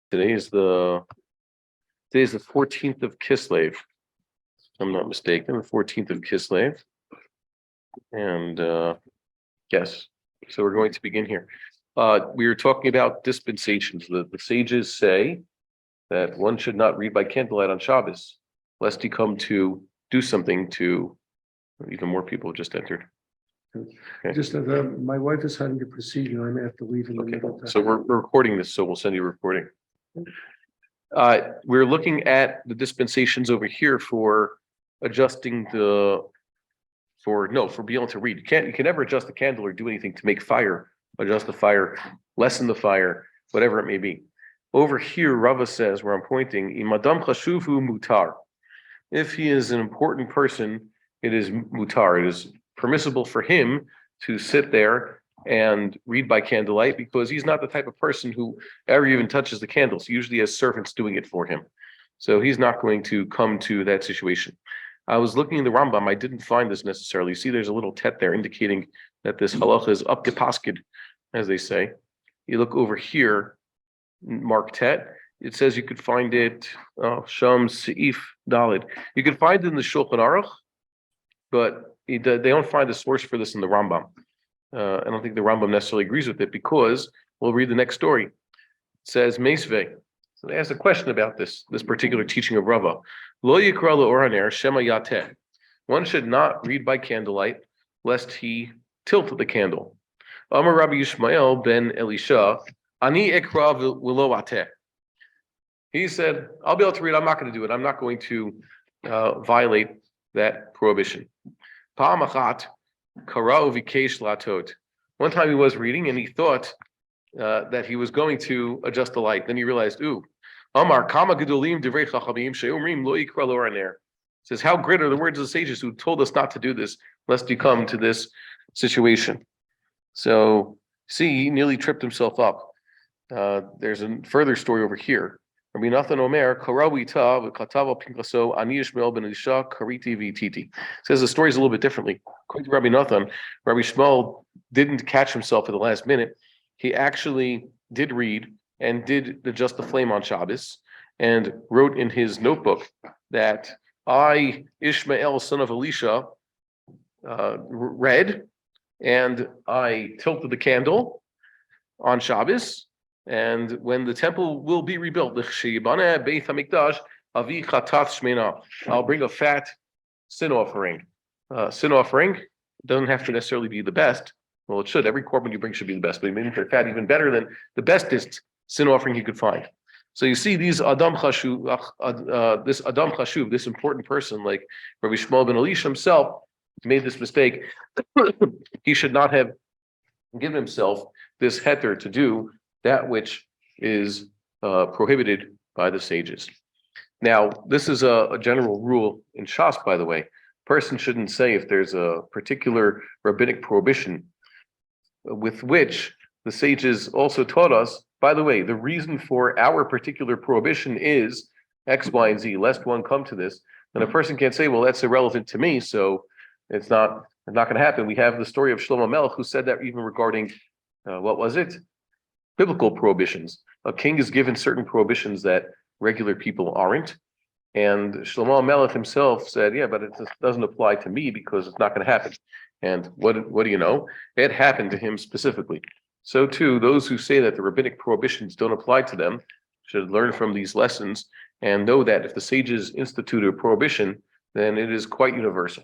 Today is the 14th of Kislev. If I'm not mistaken, the 14th of Kislev. And yes, so we're going to begin here. We were talking about dispensations. The sages say that one should not read by candlelight on Shabbos, lest he come to do something to even more people just entered. Okay. Just my wife is having a procedure. I may have to leave in the middle of that. So we're recording this, so we'll send you a recording. We're looking at the dispensations over here for adjusting for being able to read. You can never adjust the candle or do anything to make fire, adjust the fire, lessen the fire, whatever it may be. Over here, Rava says, where I'm pointing, imadam chashuvu mutar. If he is an important person, it is mutar. It is permissible for him to sit there and read by candlelight because he's not the type of person who ever even touches the candles. He usually has servants doing it for him. So he's not going to come to that situation. I was looking in the Rambam. I didn't find this necessarily. See, there's a little tet there indicating that this halacha is upgepasked, as they say. You look over here, mark tet. It says you could find it, Sham Seif Dalid. You could find it in the Shulchan Aruch, but they don't find a source for this in the Rambam. I don't think the Rambam necessarily agrees with it because we'll read the next story. It says Meisvei. So they asked a question about this particular teaching of Rava. Lo yikra le'oraner shema yateh. One should not read by candlelight lest he tilt the candle. Amar Rabbi Yishmael ben Elisha, ani ekra v'lo ateh. He said, I'll be able to read, I'm not going to do it. I'm not going to violate that prohibition. One time he was reading and he thought that he was going to adjust the light. Then he realized, Amar kama gedolim divrei chachamim she'omrim lo yikra le'oraner. Says, how great are the words of the sages who told us not to do this, lest you come to this situation. So, see, he nearly tripped himself up. There's a further story over here. Rabbi Nathan Omer, Karawita, Katava Pinkaso, Ani Ishmael ben Elisha, Kariti Vititi. Says the story is a little bit differently. According to Rabbi Nathan, Rabbi Shmuel didn't catch himself at the last minute. He actually did read and did adjust the flame on Shabbos and wrote in his notebook that I, Ishmael, son of Elisha, read and I tilted the candle on Shabbos. And when the temple will be rebuilt, I'll bring a fat sin offering. Sin offering doesn't have to necessarily be the best. Well, it should. Every korban you bring should be the best, but maybe for fat even better than the bestest sin offering you could find. So you see, these Adam Chashuv, this important person like Rabbi Shmuel ben Elisha himself made this mistake. He should not have given himself this heter to do that which is prohibited by the sages. Now, this is a general rule in Shas, by the way. A person shouldn't say if there's a particular rabbinic prohibition with which the sages also taught us, by the way, the reason for our particular prohibition is X, Y, and Z, lest one come to this. And a person can't say, well, that's irrelevant to me, so it's not going to happen. We have the story of Shlomo Melech who said that even regarding, what was it? Biblical prohibitions. A king is given certain prohibitions that regular people aren't. And Shlomo Melech himself said, yeah, but it doesn't apply to me because it's not going to happen. And what do you know? It happened to him specifically. So too, those who say that the rabbinic prohibitions don't apply to them should learn from these lessons and know that if the sages institute a prohibition, then it is quite universal.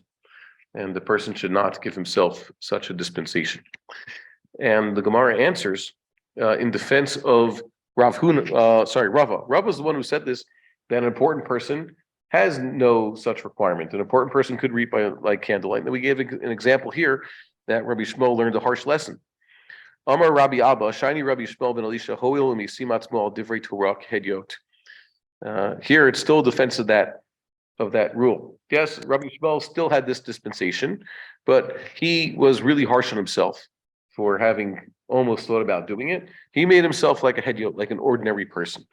And the person should not give himself such a dispensation. And the Gemara answers, in defense of Rava. Rava is the one who said this, that an important person has no such requirement. An important person could read by like candlelight. And then we gave an example here that Rabbi Shmuel learned a harsh lesson. Amar Rabbi Abba, shiny Rabbi Shmuel ben Elisha, hoil misimatzmo divrei Torah hedyot. Here it's still a defense of that rule. Yes, Rabbi Shmuel still had this dispensation, but he was really harsh on himself for having almost thought about doing it. He made himself like a hedyot, like an ordinary person.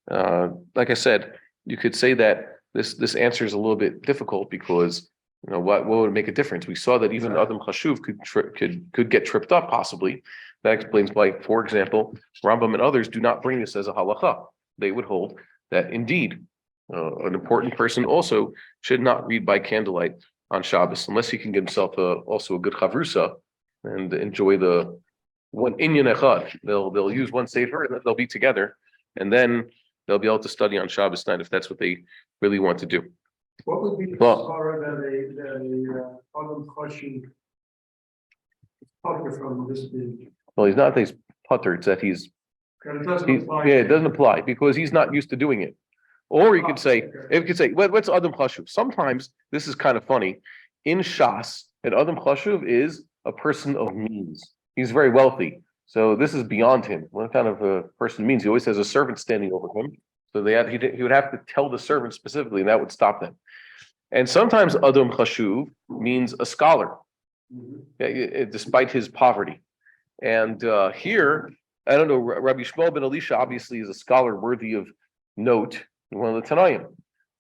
Like I said, you could say that this answer is a little bit difficult because what would make a difference? We saw that even Adam Chashuv could get tripped up possibly. That explains why, for example, Rambam and others do not bring this as a halacha. they would hold that indeed an important person also should not read by candlelight on Shabbos unless he can get himself also a good chavrusa and enjoy the one inyan echad. They'll use one sefer and they'll be together, and then they'll be able to study on Shabbos night if that's what they really want to do. What would be the Well- Torah that a Adam Chashuv putter from this being? Well, he's not that he's putter; it's that he's Because it doesn't He- apply. yeah, it doesn't apply because he's not used to doing it. Or you could say, if you could say, what's Adam Chashuv? Sometimes this is kind of funny. In Shas, an Adam Chashuv is a person of means. He's very wealthy. So this is beyond him. What kind of a person means? He always has a servant standing over him. So he would have to tell the servant specifically, and that would stop them. And sometimes Adam Chashuv means a scholar, despite his poverty. And here, I don't know, Rabbi Shmuel ben Elisha obviously is a scholar worthy of note, one of the Tanaim.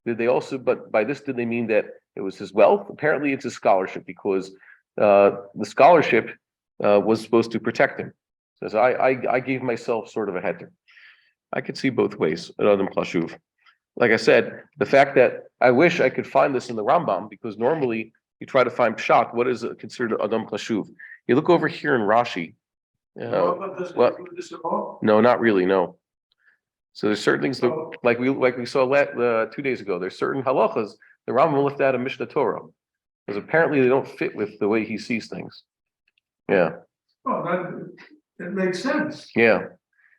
Did they also, but by this, did they mean that it was his wealth? Apparently it's his scholarship, because the scholarship was supposed to protect him. Says, I gave myself sort of a heter. I could see both ways at Adam Chashuv. Like I said, the fact that I wish I could find this in the Rambam, because normally you try to find pshat, what is considered Adam Chashuv? You look over here in Rashi. What? No, not really. No. So there's certain things that, like we saw 2 days ago. There's certain halachas the Rambam left out of Mishnah Torah because apparently they don't fit with the way he sees things. Yeah. Oh, that makes sense. Yeah,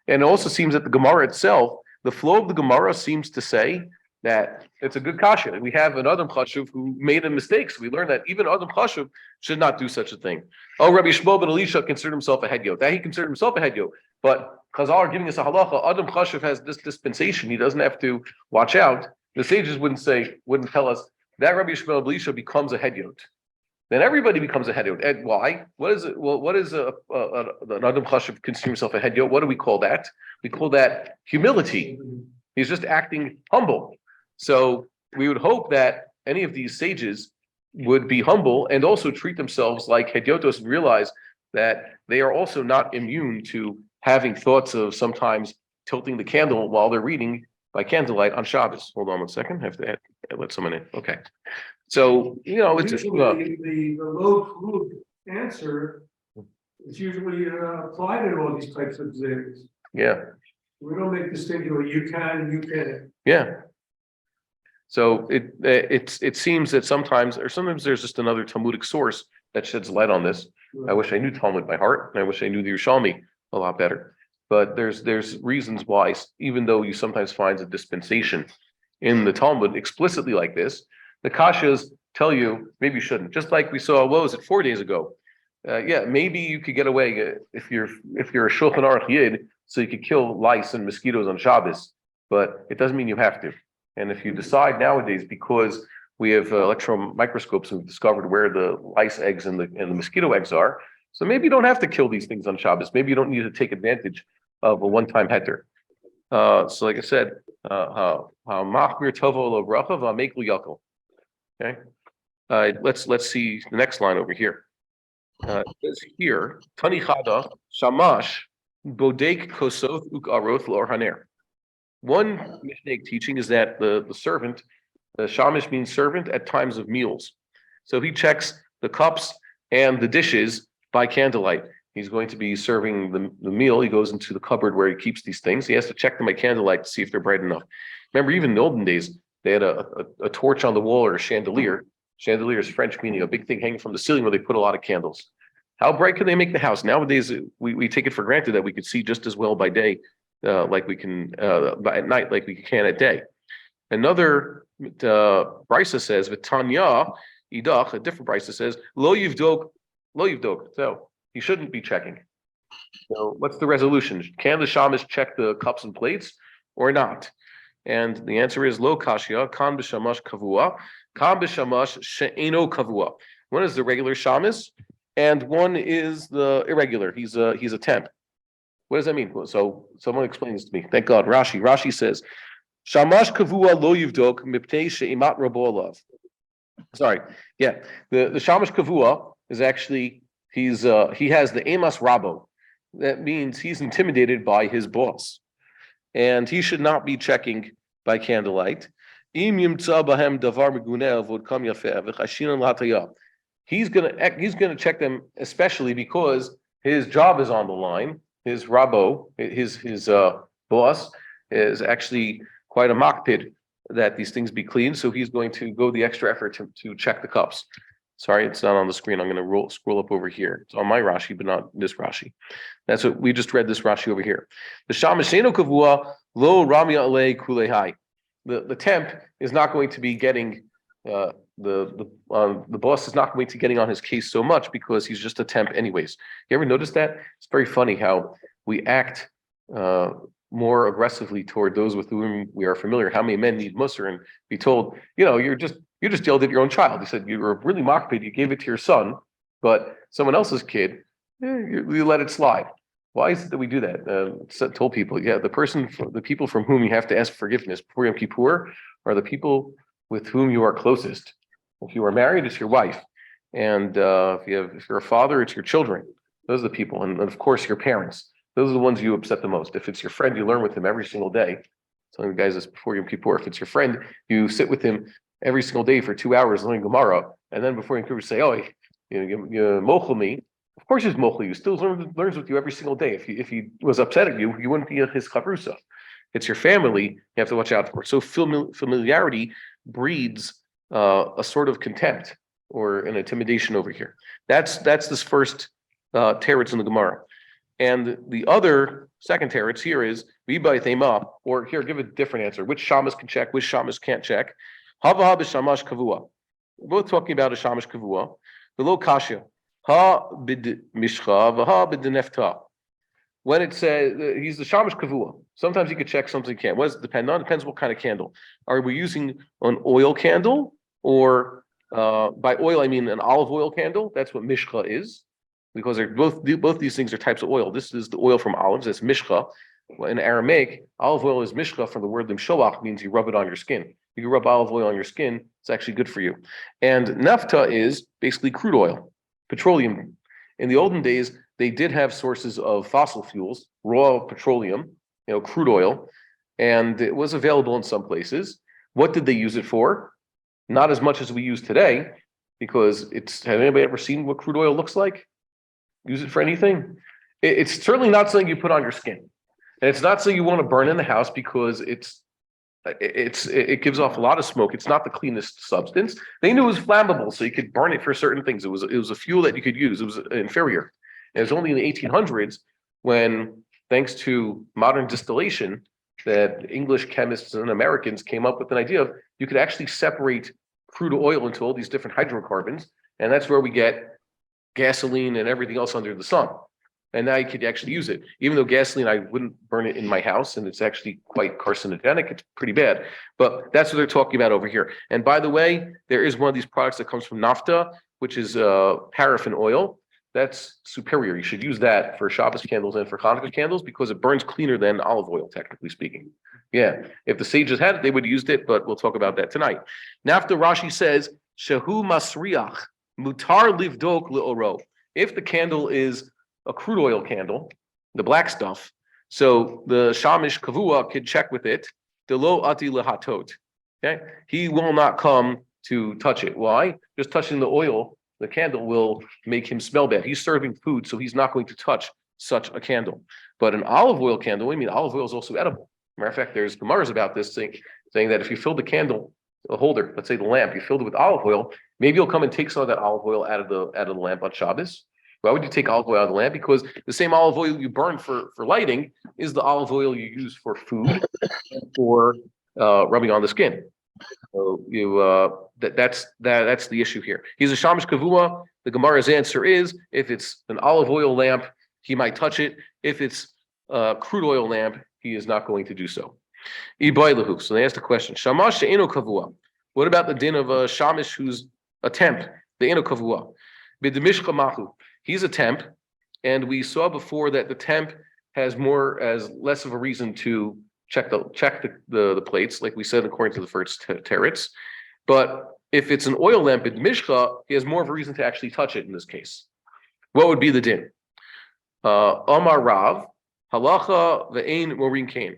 and it also seems that the Gemara itself, the flow of the Gemara seems to say that it's a good kasha. We have an Adam Chashuv who made a mistake. So we learned that even Adam Chashuv should not do such a thing. Oh, Rabbi Shmuel ben Elisha considered himself a hedyot. That he considered himself a hedyot. But Chazal are giving us a halacha. Adam Chashuv has this dispensation. He doesn't have to watch out. The sages wouldn't tell us that Rabbi Shmuel ben Elisha becomes a hedyot. Then everybody becomes a hedyot. And why? What is it? Well, what is an Adam Chashuv consider himself a hedyot? What do we call that? We call that humility. He's just acting humble. So we would hope that any of these sages would be humble and also treat themselves like hedyotos and realize that they are also not immune to having thoughts of sometimes tilting the candle while they're reading by candlelight on Shabbos. Hold on 1 second. I have to let someone in. Okay. So, it's usually the low food answer is usually applied in all these types of exams. yeah. We don't make distinction where you can and you can't. Yeah. So it seems that sometimes there's just another Talmudic source that sheds light on this. I wish I knew Talmud by heart, and I wish I knew the Yerushalmi a lot better. But there's reasons why, even though you sometimes find a dispensation in the Talmud explicitly like this, the Kashas tell you maybe you shouldn't. Just like we saw, what was it, 4 days ago? Maybe you could get away if you're a Shulchan Aruch Yid, so you could kill lice and mosquitoes on Shabbos, but it doesn't mean you have to. And if you decide nowadays, because we have electron microscopes, we've discovered where the lice eggs and the mosquito eggs are, so maybe you don't have to kill these things on Shabbos. Maybe you don't need to take advantage of a one-time heter. So like I said, machmir tovo lo bracha v'ameklu yakel. Okay, let's see the next line over here. It says here, Tani Chada Shamash Bodek Kosoth Uk Aroth Lor Haner. One Mishnah teaching is that the servant, the Shamish means servant at times of meals. So he checks the cups and the dishes by candlelight. He's going to be serving the meal. He goes into the cupboard where he keeps these things. He has to check them by candlelight to see if they're bright enough. Remember, even in the olden days, they had a torch on the wall or a chandelier. Chandelier is French, meaning a big thing hanging from the ceiling where they put a lot of candles. How bright can they make the house? Nowadays, we take it for granted that we could see just as well by day, like we can at night, like we can at day. Another brisa says, "V'tanya idach." A different brisa says, "Lo yivdok, lo yivdok." So you shouldn't be checking. So what's the resolution? Can the shamish check the cups and plates or not? And the answer is lo kashya kan b'shamash kavua, kan b'shamash she'eno kavua. One is the regular shamis, and one is the irregular. He's a temp. What does that mean? So someone explain this to me. Thank God. Rashi says, Shamash kavua lo yivdok mipnei she'imat rabo alav. Sorry. Yeah. The Shamash kavua is actually he has the emas rabo. That means he's intimidated by his boss. and he should not be checking by candlelight. He's gonna check them, especially because his job is on the line. His rabo, his boss, is actually quite a makpid that these things be clean. So he's going to go the extra effort to check the cups. Sorry, it's not on the screen. I'm going to scroll up over here. It's on my Rashi, but not this Rashi. That's what we just read. This Rashi over here. The shamasheno kavua lo ramya alei kulehai. The temp is not going to be getting the boss is not going to be getting on his case so much because he's just a temp anyways. You ever notice that? It's very funny how we act more aggressively toward those with whom we are familiar. How many men need musr and be told, you just yelled at your own child. You said you were really makpid, you gave it to your son, but someone else's kid, you let it slide. Why is it that we do that? Told people, the people from whom you have to ask forgiveness before Yom Kippur are the people with whom you are closest. If you are married, it's your wife, and if you're a father, it's your children. Those are the people, and of course your parents. Those are the ones you upset the most. If it's your friend, you learn with him every single day. Telling the guys this before Yom Kippur. If it's your friend, you sit with him every single day for 2 hours learning Gemara, and then before Yom Kippur say, "Oh, you mochel me." Of course, he's mochel you. Still learns with you every single day. If he was upset at you, you wouldn't be his chavrusa. It's your family you have to watch out for. So familiarity breeds a sort of contempt or an intimidation over here. That's this first teretz in the Gemara. And the other second teretz here is v'bay thema, or here, give a different answer. Which shamas can check, which shamas can't check. Hava b'shamash kavua. We're both talking about a shamash kavua. The lo kasha. Ha bid mishcha, v'ha bid nefta. When it says he's the shamash kavua, sometimes he could check, sometimes he can't. What does it depend on? It depends what kind of candle. Are we using an oil candle, or by oil I mean an olive oil candle? That's what mishcha is, because they're both these things are types of oil. This is the oil from olives. That's mishcha. In Aramaic, olive oil is mishcha from the word limshoach, means you rub it on your skin. You can rub olive oil on your skin; it's actually good for you. And nafta is basically crude oil, petroleum. In the olden days, they did have sources of fossil fuels, raw petroleum, crude oil, and it was available in some places. What did they use it for? Not as much as we use today, because have anybody ever seen what crude oil looks like? Use it for anything? It's certainly not something you put on your skin, and it's not something you want to burn in the house because it gives off a lot of smoke. It's not the cleanest substance. They knew it was flammable, so you could burn it for certain things. It was a fuel that you could use. It was inferior. And it was only in the 1800s when, thanks to modern distillation, that English chemists and Americans came up with an idea of you could actually separate crude oil into all these different hydrocarbons, and that's where we get gasoline and everything else under the sun. And now you could actually use it. Even though gasoline, I wouldn't burn it in my house, and it's actually quite carcinogenic. It's pretty bad. But that's what they're talking about over here. And by the way, there is one of these products that comes from naphtha, which is paraffin oil. That's superior. You should use that for Shabbos candles and for Hanukkah candles because it burns cleaner than olive oil, technically speaking. Yeah, if the sages had it, they would have used it, but we'll talk about that tonight. Naphtha, Rashi says, Shehu masriach, mutar livdok le'oro. If the candle is a crude oil candle, the black stuff, so the shamish kavua could check with it, delo ati lehatot. Okay, he will not come to touch it. Why? Just touching the oil, the candle will make him smell bad. He's serving food, so he's not going to touch such a candle. But an olive oil candle, I mean, olive oil is also edible. Matter of fact, there's Gemaras about this thing, saying that if you fill the candle, a holder, let's say the lamp, you filled it with olive oil, maybe you'll come and take some of that olive oil out of the lamp on Shabbos. Why would you take olive oil out of the lamp? Because the same olive oil you burn for lighting is the olive oil you use for food and for rubbing on the skin. So that's the issue here. He's a shamish kavua. The Gemara's answer is if it's an olive oil lamp, he might touch it. If it's a crude oil lamp, he is not going to do so. So they asked the question: Shamash she'eno kavua. What about the din of a shamish who's a temp? The eno kavua. B'demishcha machu. He's a temp, and we saw before that the temp has less of a reason to check the plates, like we said according to the first teretz. But if it's an oil lamp in mishcha, he has more of a reason to actually touch it in this case. What would be the din? Amar Rav, halacha ve'ein morin kain.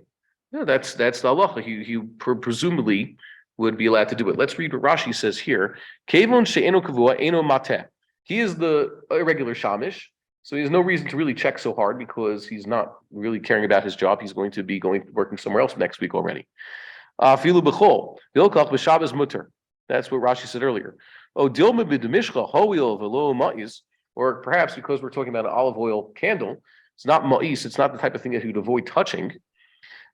Yeah, that's the halacha. He presumably would be allowed to do it. Let's read what Rashi says here. Kevon she'eno kavua eno mateh. He is the irregular shamish, so he has no reason to really check so hard because he's not really caring about his job. He's going to be working somewhere else next week already. Filu b'chol bilkach b'shabbos mutter. That's what Rashi said earlier. Oh, dilma b'demishcha hoil v'lo ma'is, or perhaps because we're talking about an olive oil candle, it's not ma'is. It's not the type of thing that he would avoid touching.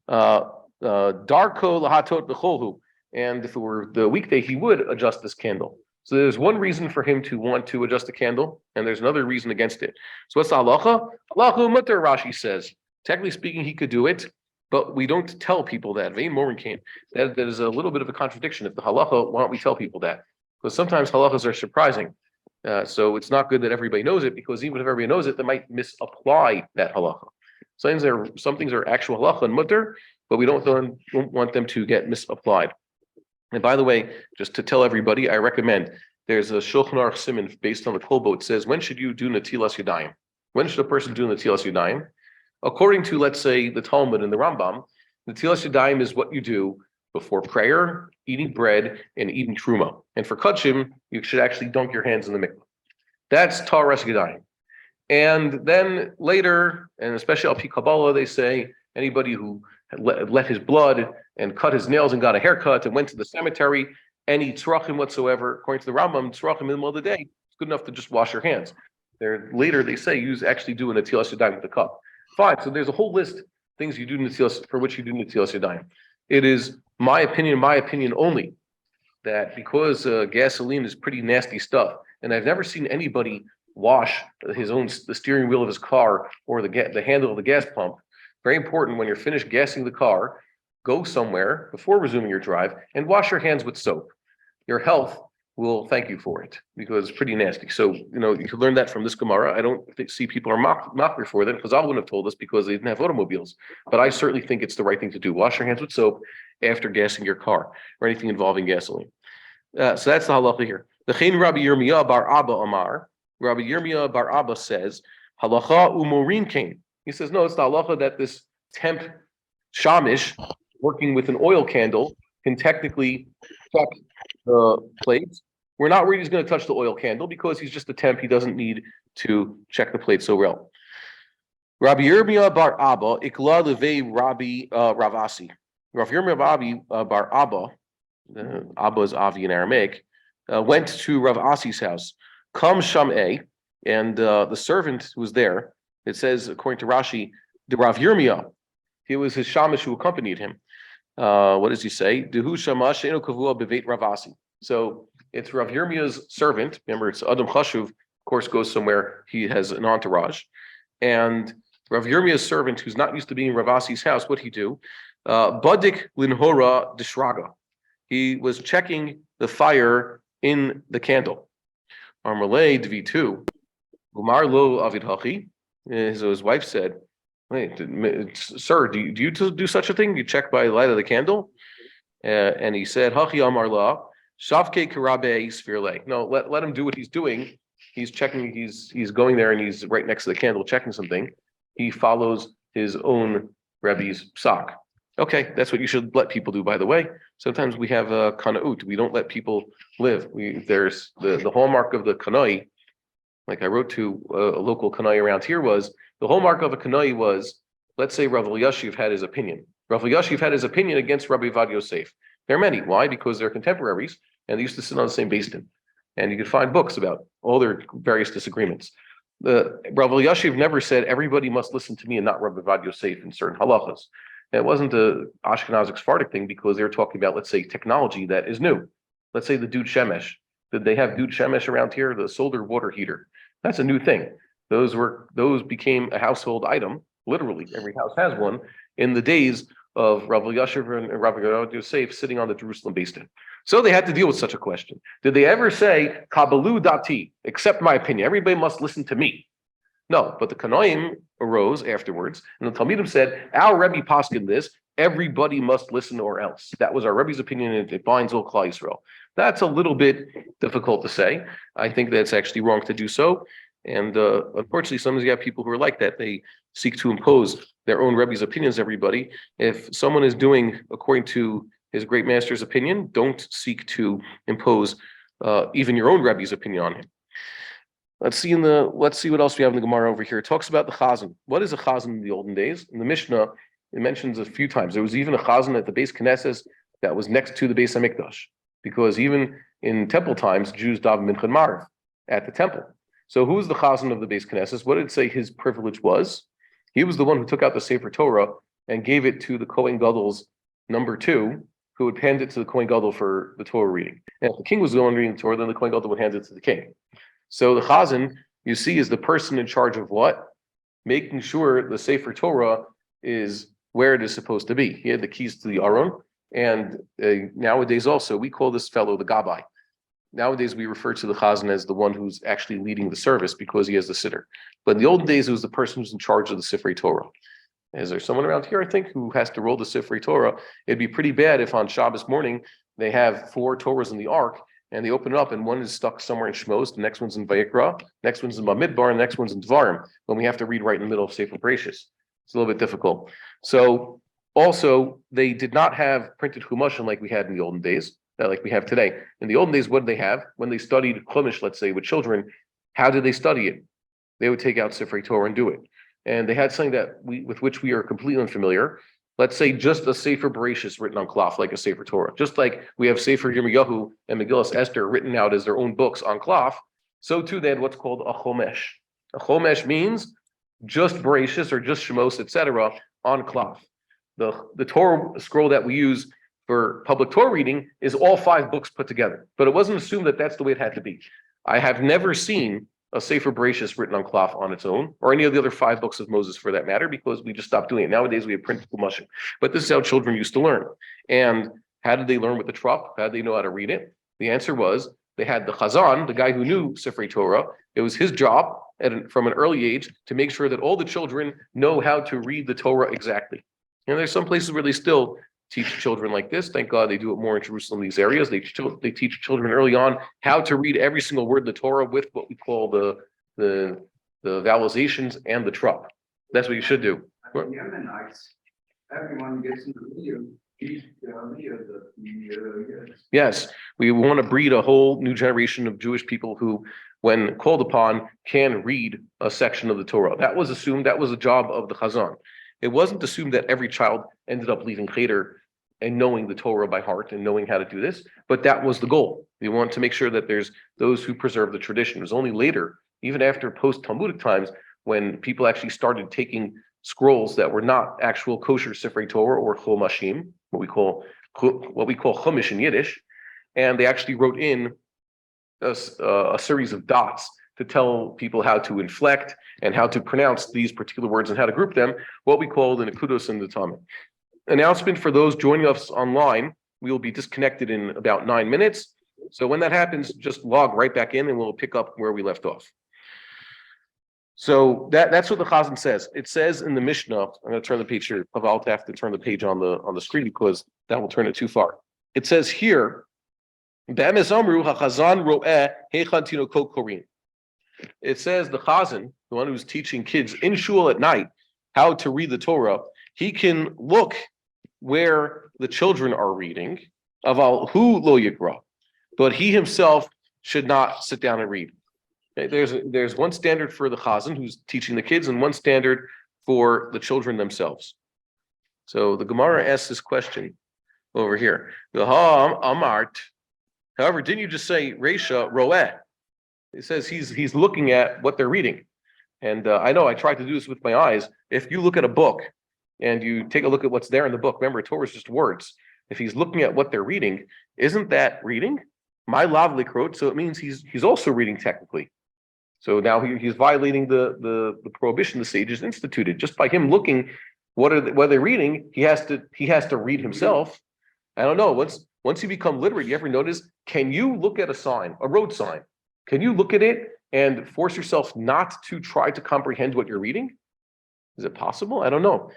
Darko lahatot b'cholhu, and if it were the weekday, he would adjust this candle. So there's one reason for him to want to adjust the candle, and there's another reason against it. So what's the halacha? Halacha mutter, Rashi says. Technically speaking, he could do it, but we don't tell people that. Vein morin can't. That is a little bit of a contradiction. If the halacha, why don't we tell people that? Because sometimes halachas are surprising. So it's not good that everybody knows it, because even if everybody knows it, they might misapply that halacha. Some things are actual halacha and mutter, but we don't want them to get misapplied. And by the way, just to tell everybody, I recommend there's a Shulchan Aruch Siman based on the Kolbo. It says, when should you do Natilas Yadayim? When should a person do Natilas Yadayim? According to, let's say, the Talmud and the Rambam, Natilas Yadayim is what you do before prayer, eating bread, and eating truma. And for kachim, you should actually dunk your hands in the mikvah. That's Taras Yadayim. And then later, and especially al pi Kabbalah, they say anybody who let his blood and cut his nails and got a haircut and went to the cemetery, any tzrachim whatsoever, according to the Rambam, tzrachim in the middle of the day, it's good enough to just wash your hands. Later they say you actually do a natilas yadayim with the cup. Fine. So there's a whole list of things you do for which you do natilas yadayim. It is my opinion only, that because gasoline is pretty nasty stuff, and I've never seen anybody wash the steering wheel of his car or the handle of the gas pump. Very important, when you're finished gassing the car, go somewhere before resuming your drive and wash your hands with soap. Your health will thank you for it, because it's pretty nasty. So, you can learn that from this Gemara. I don't see people are mocked for that, because I wouldn't have told us because they didn't have automobiles. But I certainly think it's the right thing to do. Wash your hands with soap after gassing your car or anything involving gasoline. So that's the halacha here. The Chen Rabbi Yirmiyah bar Abba Amar. Rabbi Yirmiyah bar Abba says, halacha umorin kain. He says, no, it's the halacha that this temp shamish working with an oil candle can technically check the plates. We're not worried he's going to touch the oil candle because he's just a temp. He doesn't need to check the plate so well. Rabbi Yirmiyah bar Abba ikla levei Rabbi Ravasi. Rabbi Yirmiyah bar Abba, Abba is Avi in Aramaic, went to Rav Asi's house. Come Sham'eh, and the servant who was there, it says, according to Rashi, the Rav Yirmiyah, he was his shamish who accompanied him. What does he say? Dehu shamash eno kavua beveit Ravasi. So it's Rav Yirmiyah's servant. Remember, it's Adam Chashuv, of course, goes somewhere. He has an entourage. And Rav Yirmiyah's servant, who's not used to being in Ravasi's house, what'd he do? Badik linhora dishraga. He was checking the fire in the candle. Armalei dv2. Umar lo avid hachi. His wife said, wait, sir, do you do such a thing? You check by the light of the candle? And he said, hachi amar la, shavke karabe sfirle. No, let him do what he's doing. He's checking, he's going there and he's right next to the candle checking something. He follows his own Rebbe's sock. Okay, that's what you should let people do, by the way. Sometimes we have a kana'ut. We don't let people live. There's the hallmark of the kanai, like I wrote to a local kanai around here, was the hallmark of a kanai was, let's say Rav Elyashiv had his opinion. Rav Elyashiv had his opinion against Rabbi Avi Yosef. There are many. Why? Because they're contemporaries and they used to sit on the same beis din. And you could find books about all their various disagreements. Rav Elyashiv never said everybody must listen to me and not Rabbi Avi Yosef in certain halachas. And it wasn't a Ashkenazic Sephardic thing because they were talking about, let's say, technology that is new. Let's say the Dud Shemesh. Did they have Dud Shemesh around here? The solar water heater. That's a new thing. Those became a household item. Literally, every house has one in the days of Rav Elyashiv and Rabbi Yosef sitting on the Jerusalem beis din. So they had to deal with such a question. Did they ever say, Kabalu dati, accept my opinion, everybody must listen to me? No, but the Kanoim arose afterwards, and the Talmidim said, our Rebbe poskin this, everybody must listen or else. That was our Rebbe's opinion, and it binds all Klal Yisrael. That's a little bit difficult to say. I think that's actually wrong to do so. And unfortunately, sometimes you have people who are like that. They seek to impose their own Rebbe's opinions, everybody. If someone is doing according to his great master's opinion, don't seek to impose even your own Rebbe's opinion on him. Let's see what else we have in the Gemara over here. It talks about the chazan. What is a chazan in the olden days? In the Mishnah, it mentions a few times. There was even a chazan at the Beis Knesset that was next to the Beis Hamikdash, because even in temple times, Jews daven mincha and Maariv at the temple. So who was the chazan of the Beis Knesset? What did it say his privilege was? He was the one who took out the Sefer Torah and gave it to the Kohen Gadol's number 2, who would hand it to the Kohen Gadol for the Torah reading. And if the king was the one reading the Torah, then the Kohen Gadol would hand it to the king. So the chazan, you see, is the person in charge of what? Making sure the Sefer Torah is where it is supposed to be. He had the keys to the Aron, and nowadays also, we call this fellow the Gabbai. Nowadays, we refer to the chazan as the one who's actually leading the service because he has the sitter. But in the olden days, it was the person who's in charge of the Sifrei Torah. Is there someone around here, I think, who has to roll the Sifrei Torah? It'd be pretty bad if on Shabbos morning, they have 4 Torahs in the Ark, and they open it up, and one is stuck somewhere in Shmos, the next one's in Vayikra, next one's in Bamidbar, and the next one's in Dvarim, when we have to read right in the middle of Sefer Bereshis. It's a little bit difficult. So, also, they did not have printed Chumash like we had in the olden days, like we have today. In the olden days, what did they have? When they studied Chumash, let's say, with children, how did they study it? They would take out Sifrei Torah and do it. And they had something with which we are completely unfamiliar. Let's say just a Sefer Bereshis written on cloth, like a Sefer Torah. Just like we have Sefer Yirmiyahu and Megillas Esther written out as their own books on cloth, so too they had what's called a Chomesh. A Chomesh means just Bereshis or just Shemos, etc., on cloth. The Torah scroll that we use for public Torah reading is all 5 books put together. But it wasn't assumed that that's the way it had to be. I have never seen a Sefer Bereshis written on cloth on its own, or any of the other 5 books of Moses for that matter, because we just stopped doing it. Nowadays we have printed Chumash. But this is how children used to learn. And how did they learn with the Trop? How did they know how to read it? The answer was they had the Chazan, the guy who knew Sifrei Torah. It was his job from an early age to make sure that all the children know how to read the Torah exactly. And there's some places where they still teach children like this. Thank God they do it more in Jerusalem, these areas. They teach children early on how to read every single word in the Torah with what we call the vowelizations and the trop. That's what you should do. The Yemenites, everyone gets in the video. Yes, we want to breed a whole new generation of Jewish people who, when called upon, can read a section of the Torah. That was assumed, that was the job of the Chazan. It wasn't assumed that every child ended up leaving Cheder and knowing the Torah by heart and knowing how to do this, but that was the goal. We want to make sure that there's those who preserve the tradition. It was only later, even after post-Talmudic times, when people actually started taking scrolls that were not actual kosher Sifrei Torah or Chomashim, what we call Chumash in Yiddish, and they actually wrote in a series of dots to tell people how to inflect and how to pronounce these particular words and how to group them, what we call the Nekudos and the Talmud. Announcement for those joining us online, we will be disconnected in about 9 minutes. So when that happens, just log right back in and we'll pick up where we left off. So that's what the Chazan says. It says in the Mishnah, I'm going to turn the page here. I'll have to turn the page on the screen because that will turn it too far. It says here, it says the Chazan, the one who's teaching kids in shul at night how to read the Torah, he can look where the children are reading, aval hu lo yikra, but he himself should not sit down and read. Okay, there's one standard for the Chazan who's teaching the kids and one standard for the children themselves. So the Gemara asks this question over here. Amart. However, didn't you just say Reisha Roeh? It says he's looking at what they're reading. And I know I tried to do this with my eyes. If you look at a book and you take a look at what's there in the book, remember, Torah is just words. If he's looking at what they're reading, isn't that reading? My lavli krot, so it means he's also reading technically. So now he's violating the prohibition the sages instituted. Just by him looking what they're reading, he has to read himself. I don't know. Once you become literate, you ever notice, can you look at a sign, a road sign? Can you look at it and force yourself not to try to comprehend what you're reading? Is it possible? I don't know.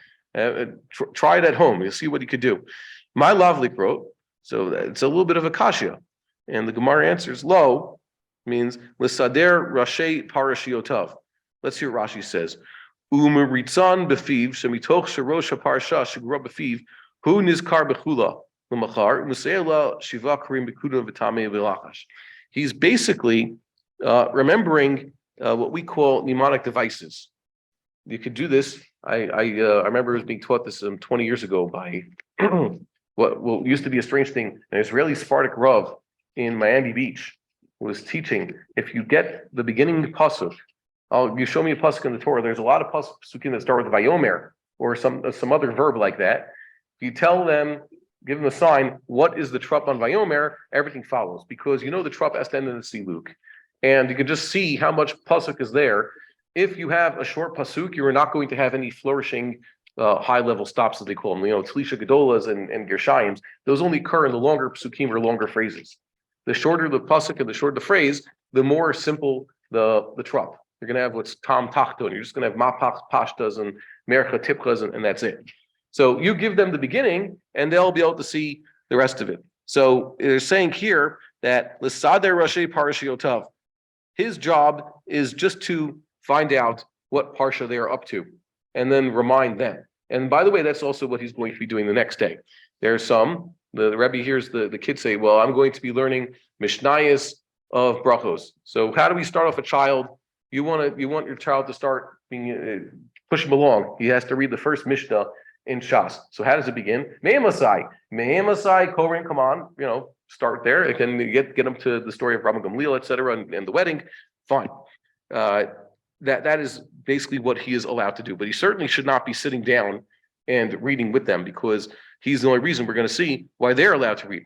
Try it at home. You'll see what you could do. My lavlik wrote, so it's a little bit of a kasha. And the Gemara answers, lo means l'sader rashi parashiotav. Let's hear what Rashi says. Umeritzan befiv shemitoch sherosh haparsha shegrub befiv hu nizkar bechula l'machar u'meseila shiva karim bekuda v'tamei v'lachash. He's basically remembering what we call mnemonic devices. You could do this. I remember it was being taught this 20 years ago by what used to be a strange thing. An Israeli Sephardic Rav in Miami Beach was teaching. If you get the beginning pasuk, you show me a pasuk in the Torah. There's a lot of pasukim that start with Vayomer or some other verb like that. If you tell them, give them a sign, what is the trup on Vayomer, everything follows, because you know the trup has to end in the Siluk. And you can just see how much pasuk is there. If you have a short pasuk, you are not going to have any flourishing high-level stops, as they call them. Tlisha Gedolas and Gershayims. Those only occur in the longer pasukim or longer phrases. The shorter the pasuk and the shorter the phrase, the more simple the trup. You're going to have what's tam tachton. You're just going to have mapach pashtas and mercha tipchas, and that's it. So you give them the beginning, and they'll be able to see the rest of it. So they're saying here that l'sader rashi parashiotav, his job is just to find out what parsha they are up to, and then remind them. And by the way, that's also what he's going to be doing the next day. There's the Rebbe hears the kids say, well, I'm going to be learning Mishnayos of brachos. So how do we start off a child? You want your child to start being push him along. He has to read the first Mishnah in Shas. So how does it begin? Me'emasai, Korin, come on, start there. It can get them to the story of Rabbi Gamliel, etc., and the wedding. Fine. That is basically what he is allowed to do. But he certainly should not be sitting down and reading with them, because he's the only reason we're going to see why they're allowed to read.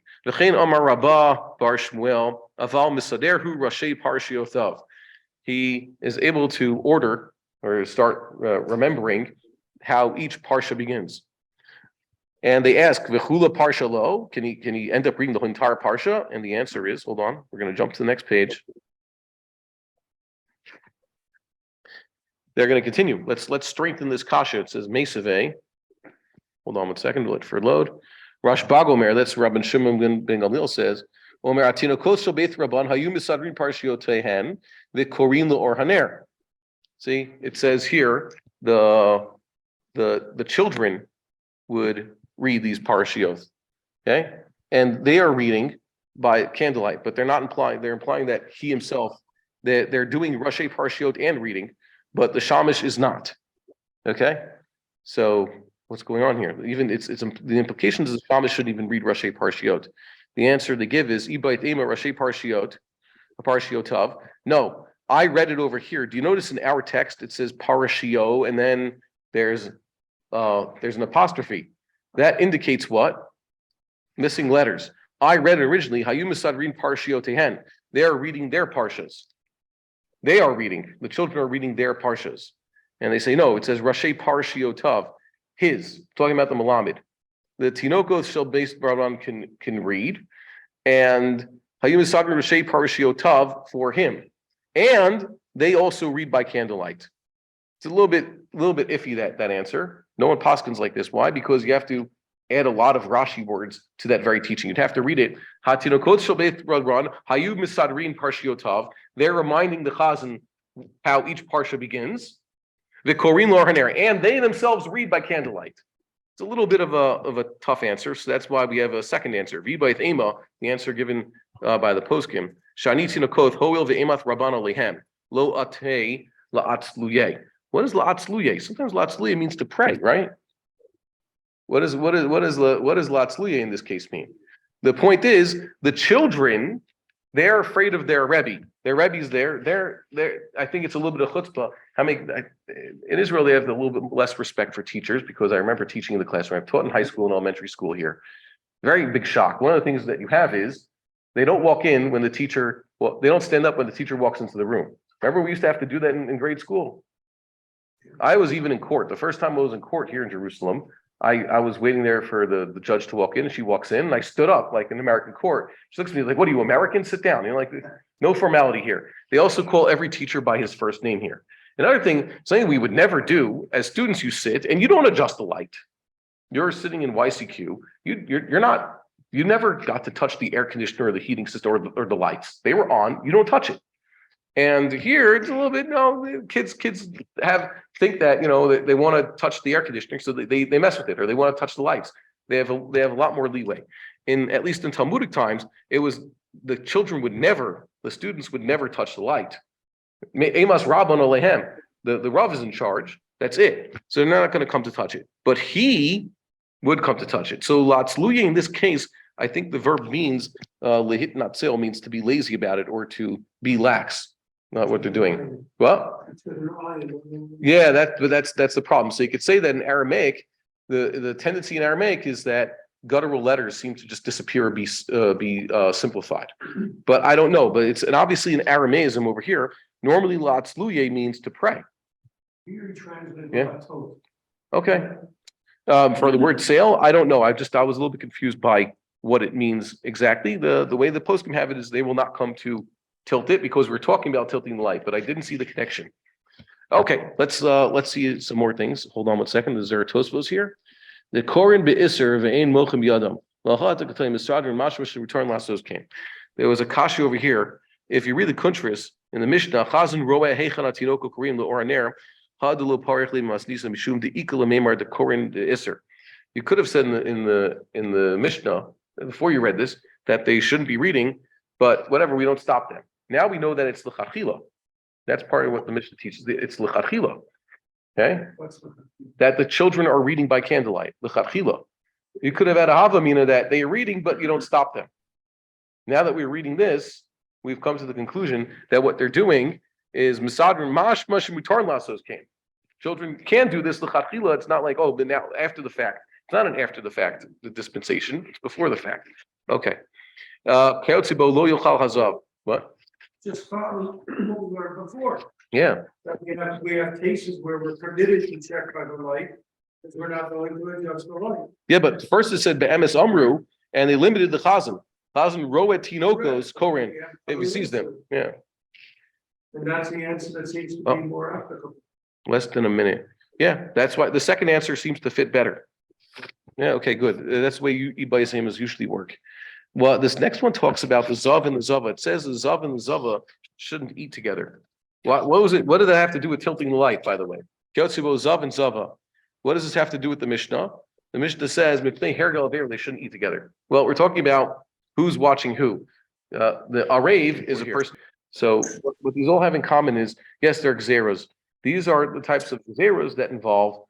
He is able to order or start remembering how each parsha begins. And they ask, V'chula parsha lo, can he end up reading the entire parsha? And the answer is, hold on, we're going to jump to the next page. They're going to continue. Let's strengthen this kasha. It says Mesave. Hold on 1 second. Let for load. Rash Bagomer. That's Rabbi Shimon ben Gamliel says. Omer Atino Kosel Beit Rabban Hayu Misadrin Parshiotehen V'Korin Le'or Haner. See, it says here the children would read these parshiot, okay, and they are reading by candlelight, but they're not implying. They're implying that he himself, they're doing Rashi parshiot and reading, but the shamish is not. Okay, so what's going on here? Even it's the implications is the shamish shouldn't even read Rashi parshiot. The answer they give is Ibait Ema Rashi parshiot, parshiotav. No, I read it over here. Do you notice in our text it says parashio, and then there's an apostrophe. That indicates what? Missing letters. I read it originally. Hayum Misadrin Parshiotehen. They are reading their parshas. They are reading. The children are reading their parshas, and they say no. It says Rashi Parshiotav. His talking about the Malamed. The Tinokos shall base Baran can read, and Hayum Misadrin Rashi Parshiotav for him, and they also read by candlelight. It's a little bit iffy that answer. No one paskins like this. Why? Because you have to add a lot of Rashi words to that very teaching. You'd have to read it. They're reminding the Chazan how each parsha begins. And they themselves read by candlelight. It's a little bit of a tough answer, so that's why we have a second answer. V'bayit ema, the answer given by the poskim. Shani tinokoth hoil ve'emath rabbana lehem lo ate la'atzluye. What is la'atzluye? Sometimes la'atzluye means to pray, right? What does la'atzluye in this case mean? The point is, the children, they're afraid of their Rebbe. Their Rebbe's there. They're. I think it's a little bit of chutzpah. In Israel, they have a little bit less respect for teachers, because I remember teaching in the classroom. I've taught in high school and elementary school here. Very big shock. One of the things that you have is they don't walk in when the teacher. Well, they don't stand up when the teacher walks into the room. Remember, we used to have to do that in grade school. I was even in court. The first time I was in court here in Jerusalem, I was waiting there for the judge to walk in, and she walks in, and I stood up like in American court. She looks at me like, "What are you, American? Sit down." Like, no formality here. They also call every teacher by his first name here. Another thing, something we would never do as students, you sit and you don't adjust the light. You're sitting in YCQ. You never got to touch the air conditioner or the heating system or the lights. They were on. You don't touch it. And here it's a little bit, no, kids think that, they want to touch the air conditioning, so they mess with it, or they want to touch the lights. They have a lot more leeway. At least in Talmudic times, it was the students would never touch the light. Emas Rabban Alehem, the Rav is in charge. That's it. So they're not going to come to touch it. But he would come to touch it. So Latzluye in this case, I think the verb means lehit natzil means to be lazy about it or to be lax, not what they're doing. Well, yeah, that's the problem. So you could say that in Aramaic, the tendency in Aramaic is that guttural letters seem to just disappear or be simplified. But I don't know. But and obviously in Aramaism over here, normally Latzluye means to pray. Yeah. Okay. For the word sail, I don't know. I was a little bit confused by what it means exactly. The way the poskim have it is they will not come to tilt it because we're talking about tilting the light, but I didn't see the connection. Okay, let's see some more things. Hold on one second. The Zarathostos here. The Korin be'isser ve'ein mochem yadam. Return last those came. There was a kashi over here. If you read the Kuntris in the Mishnah, Chazan roe heichan atinoko korin le'oraner. You could have said in the Mishnah before you read this that they shouldn't be reading, but whatever, we don't stop them. Now we know that it's l'chachila. That's part of what the Mishnah teaches. It's l'chachila. Okay, that the children are reading by candlelight. L'chachila. You could have had a havamina that they are reading, but you don't stop them. Now that we're reading this, we've come to the conclusion that what they're doing is misadrin mash mutar lasos came. Children can do this l'chachila. It's not like, but now after the fact. It's not an after the fact the dispensation. It's before the fact. Okay. Keotzibo lo yochal hazav. What? Just follow what we learned before. Yeah. That we have cases where we're permitted to check by the light, because we're not going to adjust the light. Yeah, but first it said be'emes amru, and they limited the chazan. Chazan roet tinokos koren. It sees them. Yeah. And that's the answer that seems to be more applicable. Less than a minute. Yeah, that's why the second answer seems to fit better. Yeah, okay, good. That's the way Ibayisaimas usually work. Well, this next one talks about the Zav and the Zava. It says the Zav and the Zava shouldn't eat together. What was it? What did that have to do with tilting the light, by the way? Kyotzibo Zav and Zava. What does this have to do with the Mishnah? The Mishnah says they shouldn't eat together. Well, we're talking about who's watching who. The Arev is a person. So what these all have in common is, yes, they're Xeras. These are the types of Xeras that involve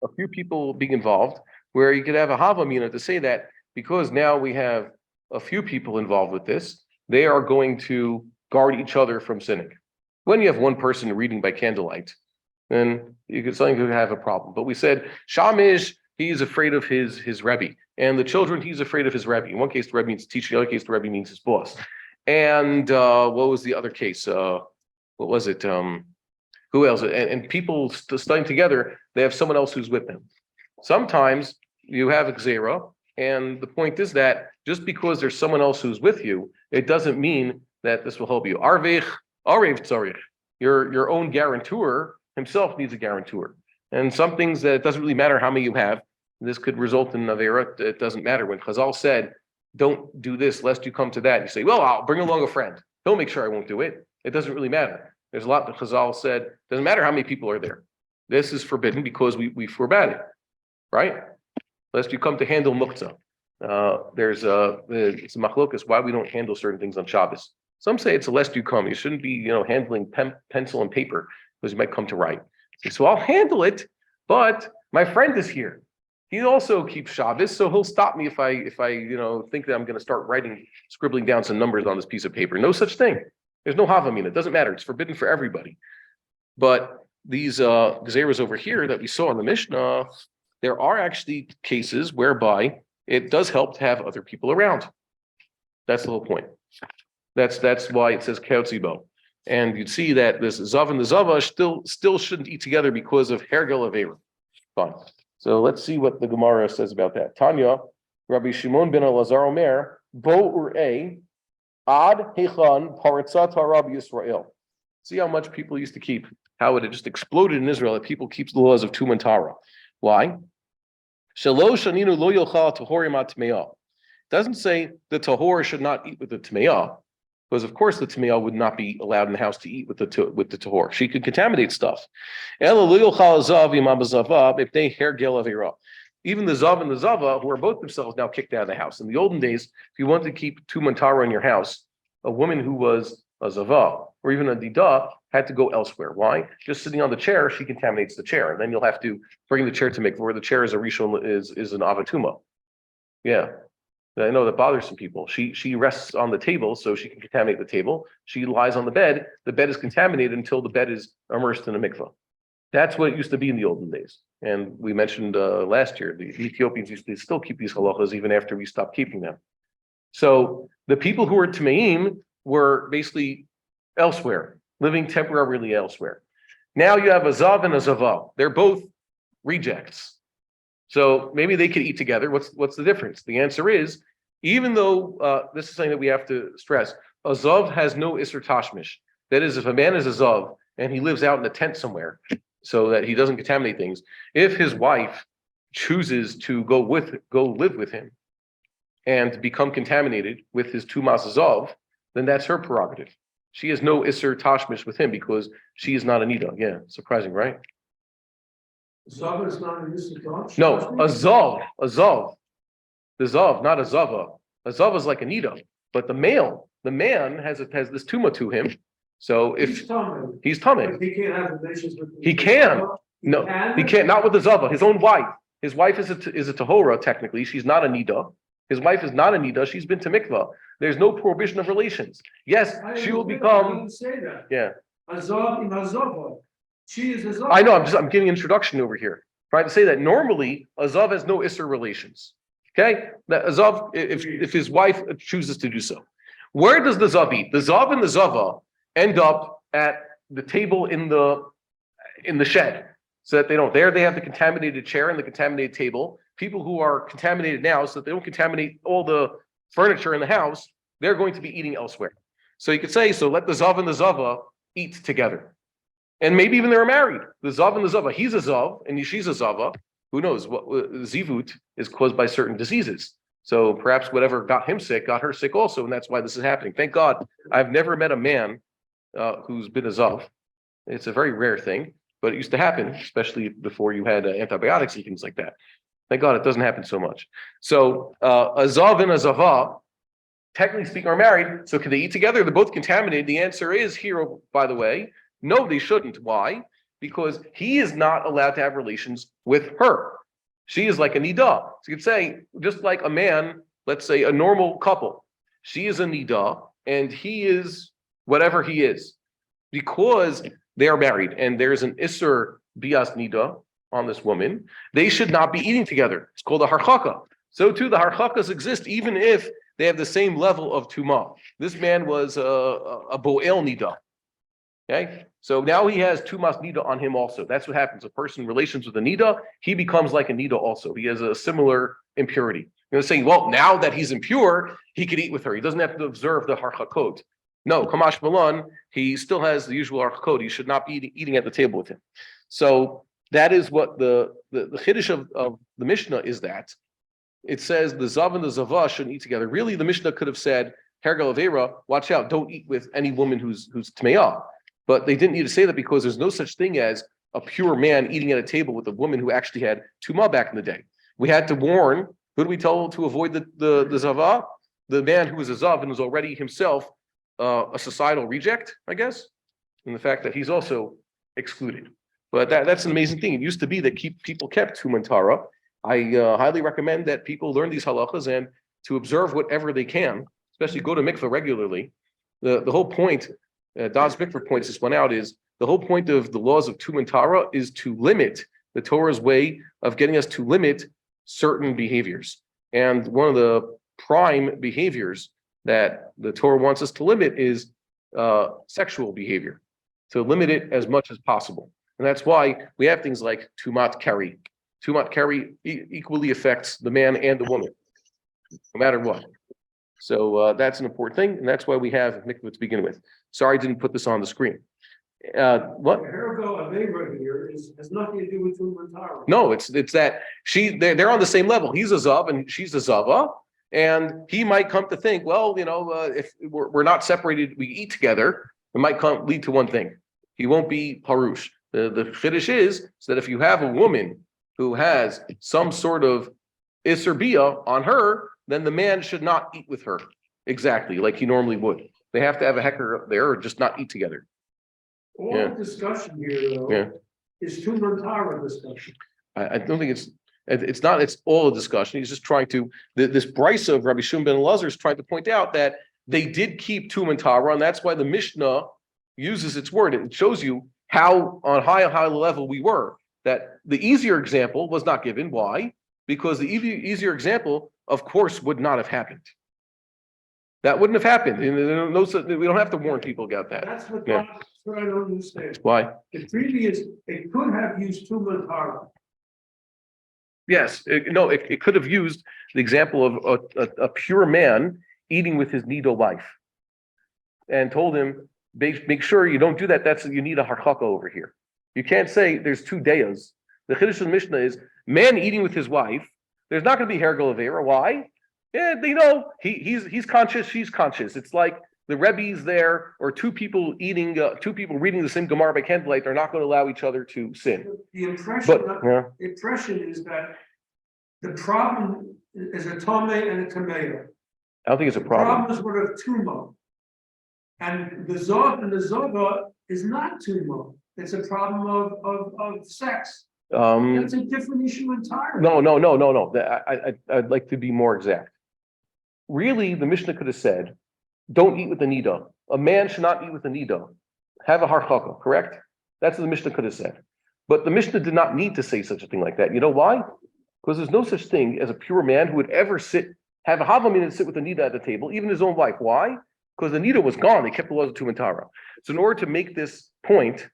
a few people being involved, where you could have a Havamina to say that because now we have a few people involved with this, they are going to guard each other from sinning. When you have one person reading by candlelight, then something could have a problem. But we said Shamish, he's afraid of his Rebbe, and the children, he's afraid of his Rebbe. In one case, the Rebbe means teacher. In the other case, the Rebbe means his boss. And what was the other case? What was it? Who else? And people studying together, they have someone else who's with them. Sometimes you have a Xera, and the point is that just because there's someone else who's with you, it doesn't mean that this will help you. Arev tzarich, your own guarantor himself needs a guarantor. And some things that it doesn't really matter how many you have. This could result in Avera. It doesn't matter. When Chazal said, don't do this lest you come to that, you say, well, I'll bring along a friend. He'll make sure I won't do it. It doesn't really matter. There's a lot that Chazal said, doesn't matter how many people are there. This is forbidden because we forbade it, right? Lest you come to handle muktzah. It's a machlokas why we don't handle certain things on Shabbos. Some say it's a lest you come. You shouldn't be, handling pencil and paper because you might come to write. So I'll handle it, but my friend is here. He also keeps Shabbos, so he'll stop me if I think that I'm going to start scribbling down some numbers on this piece of paper. No such thing. There's no havamina. It doesn't matter. It's forbidden for everybody. But these gezeras over here that we saw in the Mishnah, there are actually cases whereby it does help to have other people around. That's the whole point. That's why it says keotzibo. And you'd see that this zav and the zava still shouldn't eat together because of hergel avera. Fine. So let's see what the Gemara says about that. Tanya, Rabbi Shimon ben Elazar Omer, bo ur'e ad hechan paratzat harabi Yisrael. See how much people used to keep, how it had just exploded in Israel that people keep the laws of Tum and Tara. Why? Shalosh shaninu lo yochal tahorim at tmeah. Doesn't say the tahor should not eat with the tmeah. Because of course the Tameo would not be allowed in the house to eat with the tahor. She could contaminate stuff. Even the Zav and the Zava, who are both themselves now kicked out of the house. In the olden days, if you wanted to keep two Mantara in your house, a woman who was a Zava or even a Dida had to go elsewhere. Why? Just sitting on the chair, she contaminates the chair. And then you'll have to bring the chair to make where the chair is a Rishon is an Avatuma. Yeah. I know that bothers some people. She rests on the table so she can contaminate the table. She lies on the bed is contaminated until the bed is immersed in a mikvah. That's what it used to be in the olden days. And we mentioned last year, the Ethiopians used to still keep these halachas even after we stopped keeping them. So the people who were Tameim were basically elsewhere, living temporarily elsewhere. Now you have a Zav and a Zava. They're both rejects. So maybe they could eat together. What's the difference? The answer is, even though this is something that we have to stress, a Zav has no Isser Tashmish. That is, if a man is a Zav and he lives out in a tent somewhere so that he doesn't contaminate things, if his wife chooses to go live with him and become contaminated with his Tumas Zav, then that's her prerogative. She has no Isser Tashmish with him because she is not a Nida. Yeah, surprising, right? Zava is not an Isser. No, a Zav. The Zav, not a Zava. A Zav is like a Nida, but the man has this Tuma to him. So if he's Tameh, he can't have relations with. He can. No, he can't. Not with the Zava. His own wife. His wife is a Tahora technically. She's not a Nida. His wife is not a Nida. She's been to mikvah. There's no prohibition of relations. Yes, she will become. I didn't say that. Yeah. A Zav in a Zava. She is a Zav. I know. I'm giving an introduction over here. Trying to say that normally a Zav has no Isser relations. Okay, that a Zav, if his wife chooses to do so. Where does the Zav eat? The Zav and the Zava end up at the table in the shed, so that they don't. There they have the contaminated chair and the contaminated table. People who are contaminated now, so that they don't contaminate all the furniture in the house, they're going to be eating elsewhere. So you could say, so let the Zav and the Zava eat together. And maybe even they were married. The Zav and the Zava, he's a Zav and she's a Zava. Who knows? What Zivut is caused by certain diseases. So perhaps whatever got him sick got her sick also, and that's why this is happening. Thank God, I've never met a man who's been a Zav. It's a very rare thing, but it used to happen, especially before you had antibiotics and things like that. Thank God it doesn't happen so much. So a Zav and a Zava, technically speaking, are married. So can they eat together? They're both contaminated. The answer is here, by the way, no, they shouldn't. Why? Because he is not allowed to have relations with her. She is like a Nida. So you could say, just like a man, let's say a normal couple, she is a Nida and he is whatever he is. Because they are married and there's an Isser Bias Nida on this woman, they should not be eating together. It's called a Harchaka. So too, the Harchakas exist even if they have the same level of Tumah. This man was a Bo'el Nida. Okay, so now he has Tumas Nida on him also. That's what happens. A person in relations with a Nida, he becomes like a Nida also. He has a similar impurity. You're going to say, well, now that he's impure, he could eat with her. He doesn't have to observe the Harchakot. No, Kamash Malan, he still has the usual Harchakot. He should not be eating at the table with him. So that is what the Chiddush of the Mishnah is that. It says the Zav and the Zava shouldn't eat together. Really, the Mishnah could have said, Hergal Avera, watch out, don't eat with any woman who's Tmeah. But they didn't need to say that because there's no such thing as a pure man eating at a table with a woman who actually had tumah back in the day. We had to warn, who do we tell to avoid the zava? The man who was a zav and was already himself a societal reject, I guess, and the fact that he's also excluded. But that's an amazing thing. It used to be that people kept tumah Torah. I highly recommend that people learn these halachas and to observe whatever they can, especially go to mikveh regularly. The whole point, Daz Mikveh points this one out, is the whole point of the laws of Tumah Torah is to limit the Torah's way of getting us to limit certain behaviors. And one of the prime behaviors that the Torah wants us to limit is sexual behavior, to limit it as much as possible. And that's why we have things like Tumat Keri. Tumat Keri equally affects the man and the woman, no matter what. So that's an important thing, and that's why we have mikvah to begin with. Sorry, I didn't put this on the screen. What? Ergo Avera here has nothing to do with Tumah Torah. No, it's that they're on the same level. He's a zav and she's a zava, And he might come to think, well, if we're not separated, we eat together, it might lead to one thing. He won't be parush. The chiddush is that if you have a woman who has some sort of iser bia on her, then the man should not eat with her exactly like he normally would. They have to have a hecker there or just not eat together. All the discussion here, though, is two Tara discussion. I don't think it's not, it's all a discussion. He's just trying to, this brisa of Rabbi Shimon ben Elazar is trying to point out that they did keep Tum Tara, and that's why the Mishnah uses its word. It shows you how on high level we were. That the easier example was not given. Why? Because the easier example, of course, would not have happened. That wouldn't have happened. We don't have to warn people about that. That's what I don't understand. Why? The previous, it could have used two Tara. Yes, it could have used the example of a pure man eating with his nido wife, and told him, make sure you don't do that. You need a harchaka over here. You can't say there's two deyas. The chiddush of the Mishnah is man eating with his wife. There's not going to be hergel avera. Why? Yeah, he's conscious. She's conscious. It's like the Rebbe's there, or two people reading the same Gemara by candlelight. They're not going to allow each other to sin. The impression is that the problem is a tome and a tameo. I don't think it's a problem. The problem is with a tuma, and the zav and the zava is not tuma. It's a problem of sex. It's a different issue entirely. No. I'd like to be more exact. Really, the Mishnah could have said, don't eat with the nida. A man should not eat with the nida. Have a harchaka, correct? That's what the Mishnah could have said. But the Mishnah did not need to say such a thing like that. You know why? Because there's no such thing as a pure man who would ever have a havamin and sit with the nida at the table, even his own wife. Why? Because the nida was gone. They kept the laws of Tum and Tara. So in order to make this point,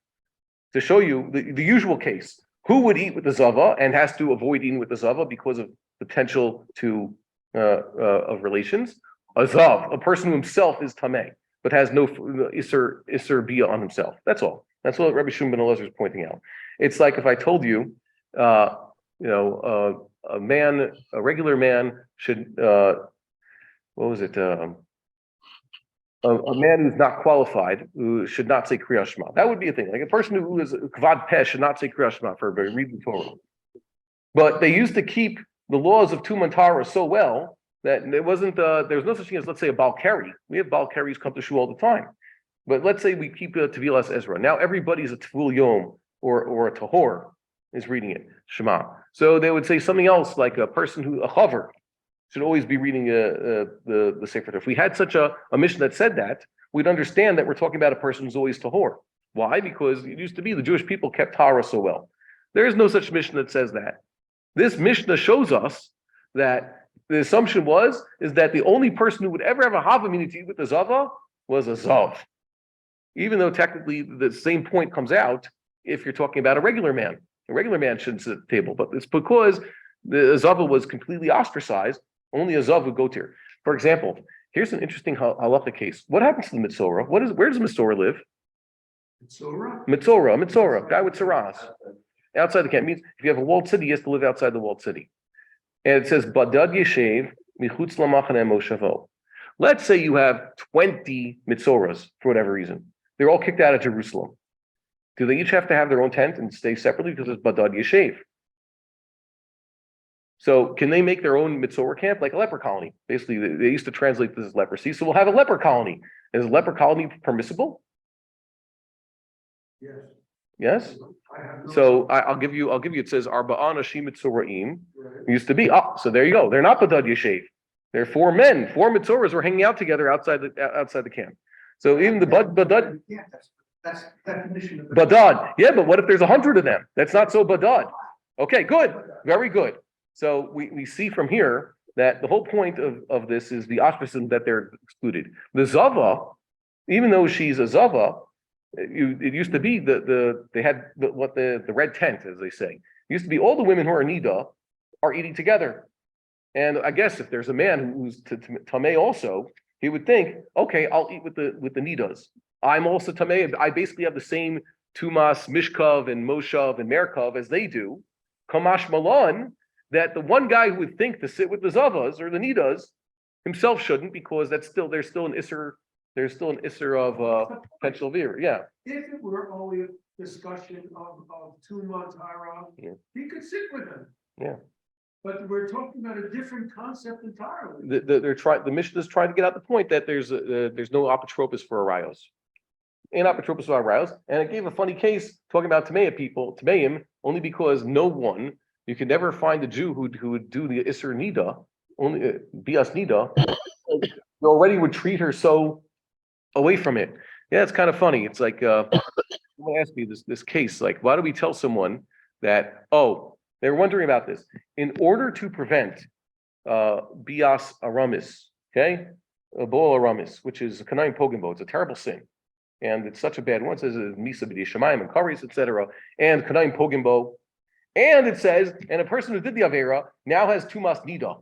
to show you the usual case, who would eat with the zava and has to avoid eating with the zava because of potential of relations? A zav, a person who himself is tameh, but has no iser bia on himself. That's all. That's what Rabbi Shimon ben Elazar is pointing out. It's like if I told you, a regular man should, a man who's not qualified, who should not say Kriyas Shema. That would be a thing. Like a person who is kvad peh should not say Kriyas Shema for everybody, read the Torah. But they used to keep the laws of Tum and Tara so well that there was no such thing as, let's say, a Baal Keri. We have Baal Keris come to shul all the time. But let's say we keep Tevilas Ezra. Now everybody's a Tvul Yom or a Tahor is reading it, Shema. So they would say something else, like a person a chaver, should always be reading the Sefer Torah. If we had such a mission that said that, we'd understand that we're talking about a person who's always tahor. Why? Because it used to be the Jewish people kept Torah so well. There is no such mission that says that. This Mishnah shows us that the assumption is that the only person who would ever have a hava to eat with the zava was a zav. Even though technically the same point comes out if you're talking about a regular man. A regular man shouldn't sit at the table, but it's because the zava was completely ostracized. Only a zav would go to. For example, here's an interesting halacha case. What happens to the mitzorah? Where does mitzorah live? Mitzorah, guy with tzaras. Outside the camp means if you have a walled city, he has to live outside the walled city. And it says, Badad Yeshev, Michutz Lamachane Moshavo. Let's say you have 20 mitzorahs for whatever reason. They're all kicked out of Jerusalem. Do they each have to have their own tent and stay separately because it's Badad Yeshev? So can they make their own mitzorah camp, like a leper colony? Basically, they used to translate this as leprosy. So we'll have a leper colony. Is a leper colony permissible? Yes. Yes. So I'll give you. It says Arba'an Ashim Mitzoraim. Used to be. So there you go. They're not Badad Yeshev. They're 4 men. 4 mitzorahs were hanging out together outside the camp. So even the Badad. Yeah, that's definition of Badad. Yeah, but what if there's 100 of them? That's not so Badad. Okay, good. Very good. So we see from here that the whole point of this is the ostracism that they're excluded. The Zava, even though she's a Zava, it used to be they had the red tent, as they say. It used to be all the women who are Nida are eating together. And I guess if there's a man who's Tameh also, he would think, okay, I'll eat with the Nidas. I'm also Tameh. I basically have the same Tumas, Mishkav, and Moshav, and Merkav as they do. Kamash Malan, that the one guy who would think to sit with the Zavas or the Nidas Himself shouldn't, because there's still an isser of potential veer. Yeah. If it were only a discussion of 2 months hierarchy, Yeah. he could sit with them. Yeah. But we're talking about a different concept entirely. The Mishnah is trying to get out the point that there's no apotropos for arayos. And apotropos for arayos. And it gave a funny case talking about Tameim, only because you can never find a Jew who would do the Isser Nida, only Bias Nida, you already would treat her so away from it. Yeah, it's kind of funny. It's like someone asked me this case, like, why do we tell someone that, they're wondering about this. In order to prevent bias aramis, okay? Bol aramis, which is a kanayim pogimbo, it's a terrible sin. And it's such a bad one. It says misa b'di shamayim and karis, etc. And kanayim pogimbo. And it says, and a person who did the avera now has tumas nida.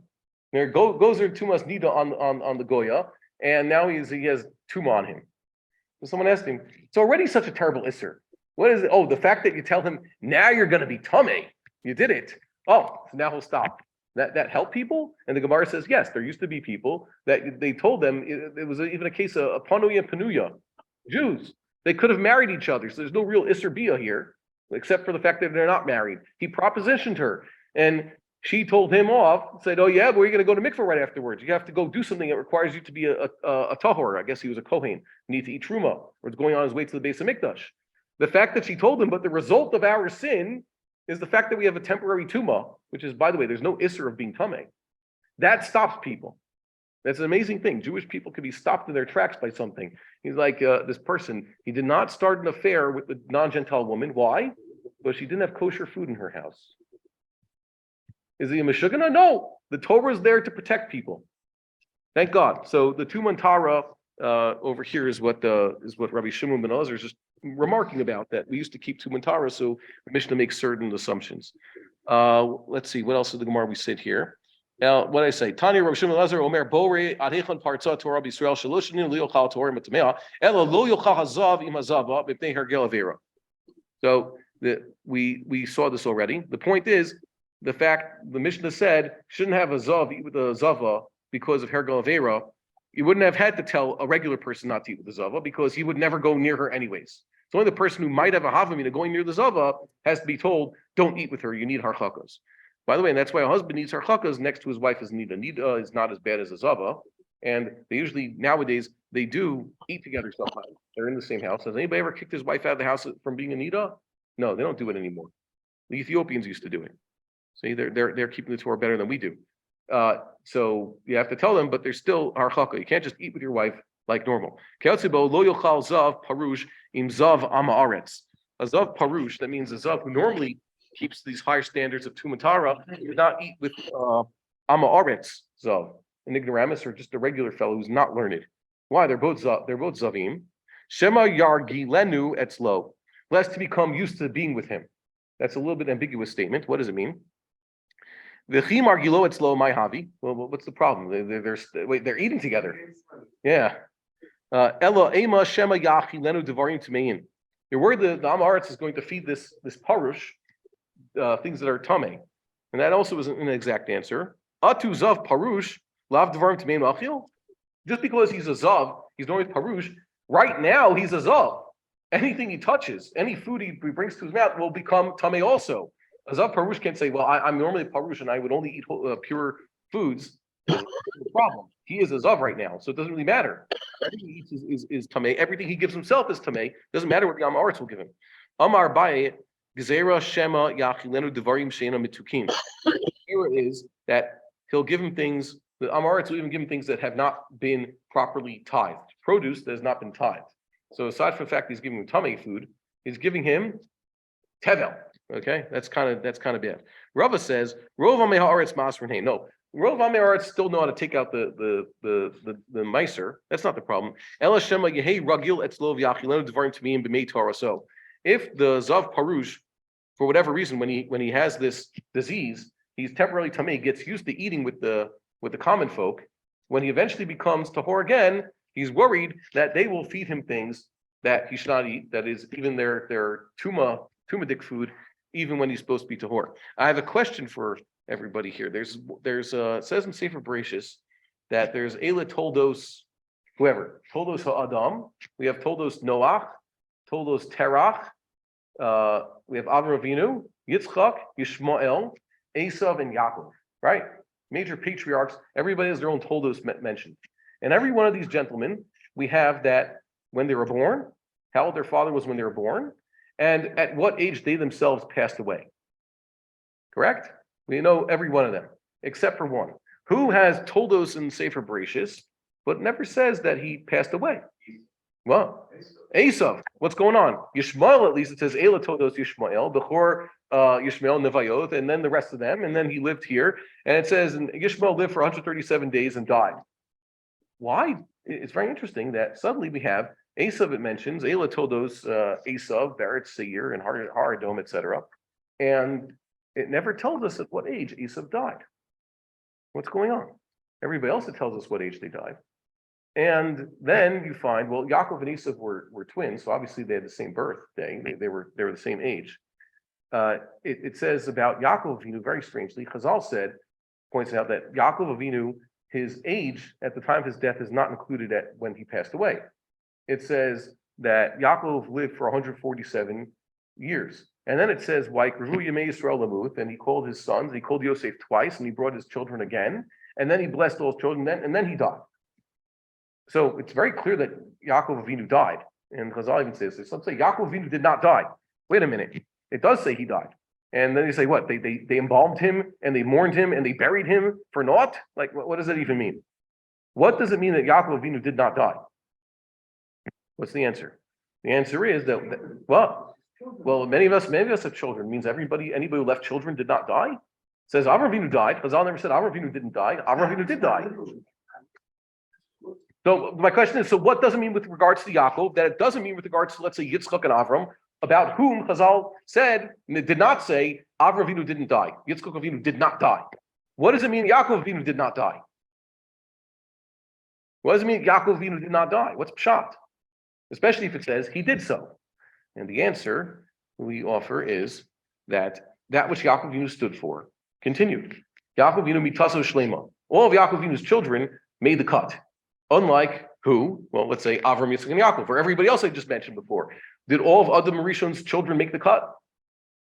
There goes there tumas nida on the goya, and now he has tuma on him. So someone asked him, it's already such a terrible isser. What is it? Oh, the fact that you tell him now you're going to be tummy. You did it. So now he'll stop. That helped people? And the Gemara says, yes, there used to be people that they told them, it was even a case of Panuya and Panuya, Jews. They could have married each other. So there's no real Isser Bia here, except for the fact that they're not married. He propositioned her. And she told him off, said, oh yeah, but we're going to go to mikveh right afterwards. You have to go do something that requires you to be a tahor. I guess he was a kohen. You need to eat truma, or it's going on his way to the base of mikdash. The fact that she told him, but the result of our sin is the fact that we have a temporary tuma, which is, by the way, there's no isser of being tameh. That stops people. That's an amazing thing. Jewish people can be stopped in their tracks by something. He's like this person. He did not start an affair with the non-Gentile woman. Why? Because she didn't have kosher food in her house. Is he a Meshugana? No. The Torah is there to protect people. Thank God. So the Tuman Tara over here is what Rabbi Shimon ben Elazar is just remarking about, that we used to keep Tuman Tara, so the Mishnah makes certain assumptions. Let's see, what else is the Gemara we sit here? Now, what I say, Tanya Rabbi Shimon ben Elazar Omer Borei Adhechan Parza Torah B'Yisrael Shaloshinin Liochal Torah Matamea Ela Lo Yochal Hazav Im Hazava B'Pnei Hergel Avera. So we saw this already. The point is, the fact the Mishnah said shouldn't have a zav eat with a zava because of Hergel Avera. You wouldn't have had to tell a regular person not to eat with the zava, because he would never go near her anyways. So only the person who might have a havamina going near the zava has to be told, don't eat with her, you need harchakas. By the way, and that's why a husband needs harchakas next to his wife is nida. Nida is not as bad as a zava, and they usually, nowadays, they do eat together sometimes. They're in the same house. Has anybody ever kicked his wife out of the house from being a nida? No, they don't do it anymore. The Ethiopians used to do it. See, they're keeping the Torah better than we do. So you have to tell them, but there's still harchaka. You can't just eat with your wife like normal. Lo yochal zav parush im zav amaaretz. A zav parush, that means a zav who normally keeps these higher standards of tumatara, does not eat with amaaretz zav, an ignoramus, or just a regular fellow who's not learned. Why? They're both zavim. Shema yargilenu etzlo, lest to become used to being with him. That's a little bit ambiguous statement. What does it mean? V'chi margilo etzlo my havi. Well, what's the problem? They're eating together. Yeah. Ella ema shema yachi lenu devarim tumein. You're worried that the Amaretz is going to feed this parush things that are tamei, and that also isn't an exact answer. Atu zav parush lav devarim tumein achil. Just because he's a zav, he's knowing parush. Right now, he's a zav. Anything he touches, any food he brings to his mouth will become tamei also. A zav parush can't say, well, I'm normally a parush and I would only eat pure foods. The problem. He is a zav right now, so it doesn't really matter. Everything he eats is tamei. Everything he gives himself is tamei. Doesn't matter what the Amaretz will give him. Amar Baye Gezerah Shema Yachilenu Devarim Sheina Mitukim. Here is that he'll give him things. The Amaretz will even give him things that have not been properly tithed, produce that has not been tithed. So aside from the fact he's giving him tamei food, he's giving him tevel. Okay, that's kind of bad. Rava says, Rov Amei Haaretz Masrin. No, Rov Amei Haaretz still know how to take out the meiser. That's not the problem. Ela Shema Yehei Ragil Etzlo V'Yachilenu Devarim Tamim B'Mei Torah. So if the Zav Parush, for whatever reason, when he has this disease, he's temporarily tamei, gets used to eating with the common folk. When he eventually becomes tahor again, he's worried that they will feed him things that he should not eat. That is, even their tumadik food, even when he's supposed to be tahor. I have a question for everybody here. It says in Sefer Bereshis that there's Eila Toldos, whoever, Toldos Ha'adam, we have Toldos Noach, Toldos Terach, we have Avraham Avinu, Yitzchak, Yishmael, Esav, and Yaakov, right? Major patriarchs, everybody has their own Toldos mentioned. And every one of these gentlemen, we have that when they were born, how old their father was when they were born, and at what age they themselves passed away. Correct? We know every one of them, except for one, who has Toldos in Sefer Bereshis, but never says that he passed away. Well, Esav, what's going on? Yishmael, at least it says Eila Toldos Yishmael, Bechor Yishmael Nevayoth, and then the rest of them, and then he lived here, and it says Yishmael lived for 137 days and died. Why? It's very interesting that suddenly we have Esav, it mentions Eila Toldos Esav, Beretz Seir, and Haradom, etc. And it never tells us at what age Esav died. What's going on? Everybody else, it tells us what age they died. And then you find, well, Yaakov and Esav were twins, so obviously they had the same birthday. They were the same age. It says about Yaakov Avinu, very strangely, Chazal points out that Yaakov Avinu, his age at the time of his death is not included at when he passed away. It says that Yaakov lived for 147 years. And then it says, and he called his sons, he called Yosef twice, and he brought his children again, and then he blessed all his children, and then he died. So it's very clear that Yaakov Avinu died. And Chazal even says this. Some say Yaakov Avinu did not die. Wait a minute. It does say he died. And then they say what? They embalmed him and they mourned him and they buried him for naught? Like, what does that even mean? What does it mean that Yaakov Avinu did not die? What's the answer? The answer is that many of us have children. It means anybody who left children did not die. It says Avraham Avinu died. Chazal never said Avraham Avinu didn't die. Avraham Avinu did die. So my question is, so what does it mean with regards to Yaakov that it doesn't mean with regards to, let's say, Yitzchak and Avram, about whom Chazal said, and it did not say, Avraham Avinu didn't die. Yitzchak Avinu did not die. What does it mean Yaakov Avinu did not die? What does it mean Yaakov Avinu did not die? What's pshat? Especially if it says he did so. And the answer we offer is that which Yaakov Avinu stood for continued. Yaakov Avinu mitaso shlema. All of Yaakov Avinu's children made the cut. Unlike who? Well, let's say Avram, Yitzchak, and Yaakov, or everybody else I just mentioned before. Did all of Adam and Rishon's children make the cut?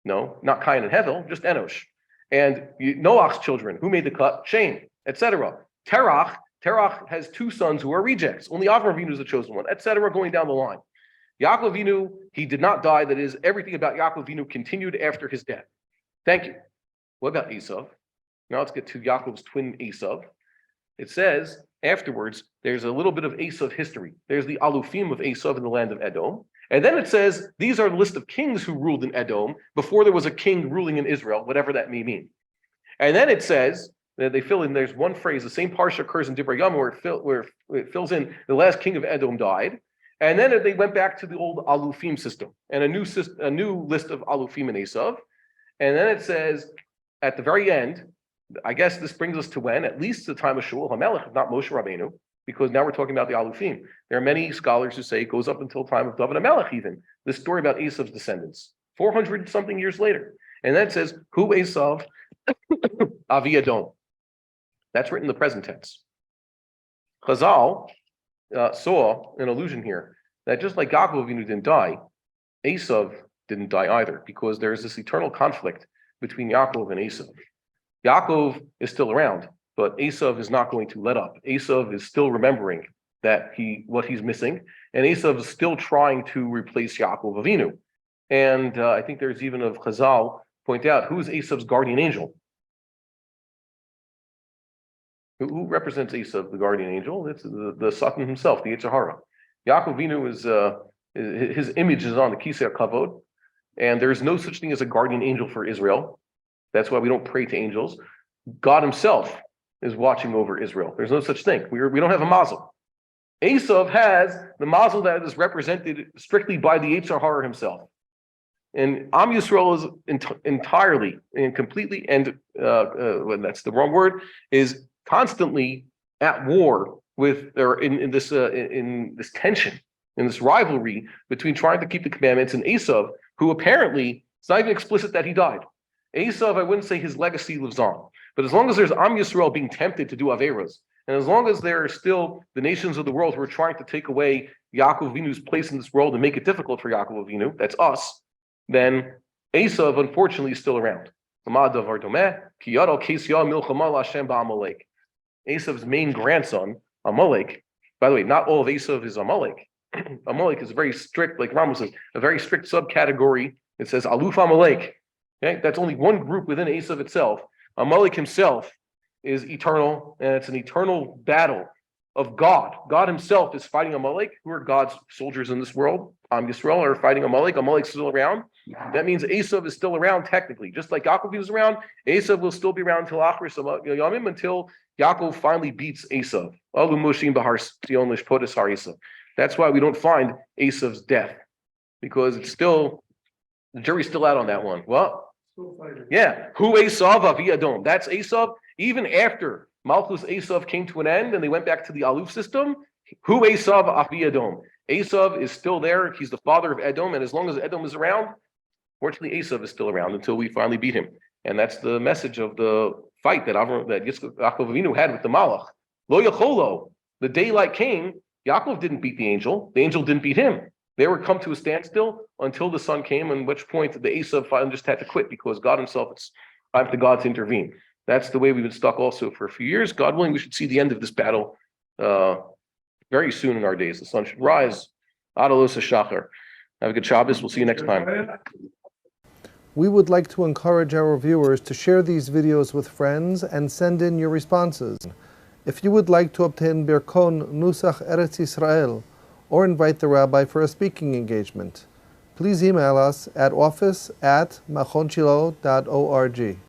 No, not Cain and Hevel, just Enosh. And Noach's children, who made the cut? Shem, etc. Terach has two sons who are rejects. Only Avram Avinu is the chosen one, etc. Going down the line. Yaakov Avinu, he did not die. That is, everything about Yaakov Avinu continued after his death. Thank you. What about Esav? Now let's get to Yaakov's twin Esav. It says afterwards, there's a little bit of Esav history. There's the Alufim of Esav in the land of Edom. And then it says, these are the list of kings who ruled in Edom before there was a king ruling in Israel, whatever that may mean. And then it says, that they fill in, there's one phrase, the same parsha occurs in Divrei Yom where it fills in, the last king of Edom died. And then they went back to the old Alufim system and a new list of Alufim and Esav. And then it says, at the very end, I guess this brings us to when? At least the time of Shaul HaMelech, if not Moshe Rabbeinu, because now we're talking about the Alufim. There are many scholars who say it goes up until the time of David HaMelech even, this story about Esav's descendants, 400 something years later. And then it says, Hu Esav Avi Edom. That's written in the present tense. Chazal saw an allusion here that just like Yaakov Avinu didn't die, Esav didn't die either, because there is this eternal conflict between Yaakov and Esav. Yaakov is still around, but Esav is not going to let up. Esav is still remembering that what he's missing, and Esav is still trying to replace Yaakov Avinu. And I think there's even of Chazal point out who's Esav's guardian angel. Who represents Esav, the guardian angel? It's the Satan himself, the Yetzer Hara. Yaakov Avinu is his image is on the Kisei HaKavod, and there is no such thing as a guardian angel for Israel. That's why we don't pray to angels. God himself is watching over Israel. There's no such thing. We don't have a mazel. Esav has the mazel that is represented strictly by the Yetzer Hara himself. And Am Yisrael is entirely and completely, and well, that's the wrong word, is constantly at war with, or in this tension, in this rivalry between trying to keep the commandments and Esav, who apparently, it's not even explicit that he died. Esav, I wouldn't say his legacy lives on, but as long as there's Am Yisrael being tempted to do Averas, And as long as there are still the nations of the world who are trying to take away Yaakov Avinu's place in this world and make it difficult for Yaakov Avinu, that's us, then Esav, unfortunately, is still around. Esav's main grandson, Amalek, by the way, not all of Esav is Amalek. Amalek is very strict, like Rambam says, a very strict subcategory. It says Aluf Amalek. Okay? That's only one group within Esav itself. Amalek himself is eternal, and it's an eternal battle of God. God himself is fighting Amalek, who are God's soldiers in this world. Yisrael are fighting Amalek. Amalek's still around. That means Esav is still around technically. Just like Yaakov is around, Esav will still be around until Achris Yamim, until Yaakov finally beats Esav. That's why we don't find Esav's death, because it's still, the jury's still out on that one. Well, yeah, who Esav Avi Adom? That's Esav. Even after Malchus Esav came to an end and they went back to the Aluf system, who Esav Avi Adom? Esav is still there. He's the father of Edom, and as long as Edom is around, fortunately Esav is still around until we finally beat him. And that's the message of the fight that Yaakov Avinu had with the Malach. Lo Yacholo, the daylight came. Yaakov didn't beat the angel didn't beat him. They were come to a standstill until the sun came, at which point the Esav finally just had to quit because God himself, it's time for God to intervene. That's the way we've been stuck also for a few years. God willing, we should see the end of this battle very soon in our days. The sun should rise. Adalos HaShachar. Have a good Shabbos. We'll see you next time. We would like to encourage our viewers to share these videos with friends and send in your responses. If you would like to obtain Birkon Nusach Eretz Yisrael or invite the rabbi for a speaking engagement, please email us at office@machonshilo.org.